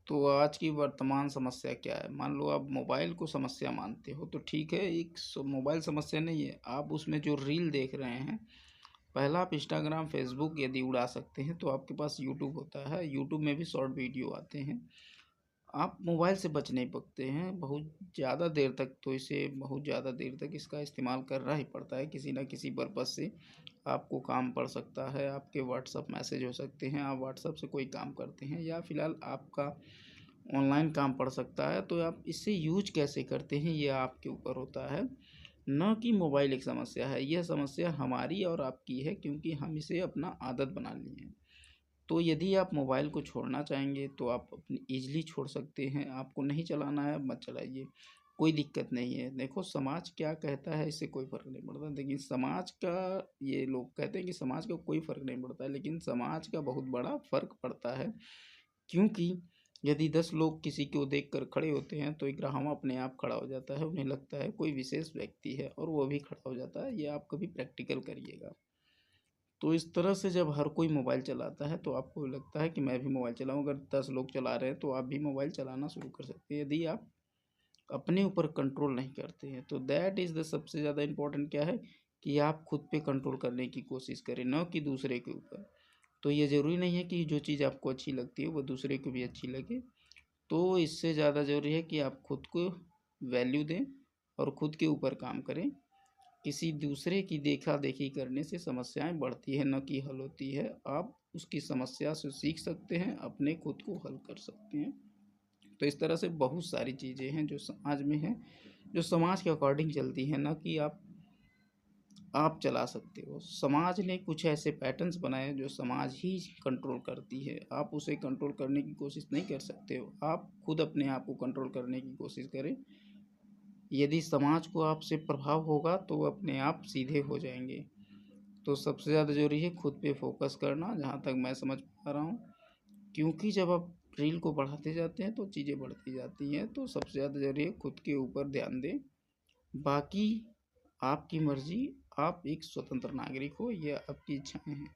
तो आज की वर्तमान समस्या क्या है? मान लो आप मोबाइल को समस्या मानते हो तो ठीक है, एक मोबाइल समस्या नहीं है। आप उसमें जो रील देख रहे हैं, पहला आप इंस्टाग्राम फेसबुक यदि उड़ा सकते हैं तो आपके पास यूट्यूब होता है। यूट्यूब में भी शॉर्ट वीडियो आते हैं। आप मोबाइल से बच नहीं सकते हैं बहुत ज़्यादा देर तक, तो इसे बहुत ज़्यादा देर तक इसका इस्तेमाल करना ही पड़ता है किसी ना किसी पर्पज़ से। आपको काम पड़ सकता है, आपके व्हाट्सअप मैसेज हो सकते हैं, आप व्हाट्सअप से कोई काम करते हैं, या फिलहाल आपका ऑनलाइन काम पड़ सकता है। तो आप इससे यूज कैसे करते हैं ये आपके ऊपर होता है, न कि मोबाइल एक समस्या है। यह समस्या हमारी और आपकी है क्योंकि हम इसे अपना आदत बना लिए हैं। तो यदि आप मोबाइल को छोड़ना चाहेंगे तो आप अपनी ईज़िली छोड़ सकते हैं। आपको नहीं चलाना है, मत चलाइए, कोई दिक्कत नहीं है। देखो समाज क्या कहता है इससे कोई फ़र्क नहीं पड़ता। लेकिन समाज का, ये लोग कहते हैं कि समाज का कोई फ़र्क नहीं पड़ता, लेकिन समाज का बहुत बड़ा फ़र्क पड़ता है। क्योंकि यदि 10 लोग किसी को देखकर खड़े होते हैं तो एक ग्राहम अपने आप खड़ा हो जाता है। उन्हें लगता है कोई विशेष व्यक्ति है और वो भी खड़ा हो जाता है। ये आप कभी प्रैक्टिकल करिएगा। तो इस तरह से जब हर कोई मोबाइल चलाता है तो आपको भी लगता है कि मैं भी मोबाइल चलाऊं। अगर 10 लोग चला रहे हैं तो आप भी मोबाइल चलाना शुरू कर सकते हैं यदि आप अपने ऊपर कंट्रोल नहीं करते हैं। तो दैट इज़ द सबसे ज़्यादा इम्पोर्टेंट क्या है कि आप खुद पे कंट्रोल करने की कोशिश करें, न कि दूसरे के ऊपर। तो ये ज़रूरी नहीं है कि जो चीज़ आपको अच्छी लगती है वो दूसरे को भी अच्छी लगे। तो इससे ज़्यादा ज़रूरी है कि आप खुद को वैल्यू दें और खुद के ऊपर काम करें। किसी दूसरे की देखा-देखी करने से समस्याएँ बढ़ती हैं, न कि हल होती है। आप उसकी समस्या से सीख सकते हैं, अपने खुद को हल कर सकते हैं। तो इस तरह से बहुत सारी चीज़ें हैं जो समाज में हैं, जो समाज के अकॉर्डिंग चलती हैं, ना कि आप चला सकते हो। समाज ने कुछ ऐसे पैटर्न्स बनाए जो समाज ही कंट्रोल करती है। आप उसे कंट्रोल करने की कोशिश नहीं कर सकते हो। आप खुद अपने आप को कंट्रोल करने की कोशिश करें। यदि समाज को आपसे प्रभाव होगा तो वो अपने आप सीधे हो जाएंगे। तो सबसे ज़्यादा ज़रूरी है खुद पे फोकस करना, जहाँ तक मैं समझ पा रहा हूँ। क्योंकि जब आप रील को बढ़ाते जाते हैं तो चीज़ें बढ़ती जाती हैं। तो सबसे ज़्यादा ज़रूरी है खुद के ऊपर ध्यान दें। बाकी आपकी मर्ज़ी, आप एक स्वतंत्र नागरिक हो, ये आपकी इच्छाएँ हैं।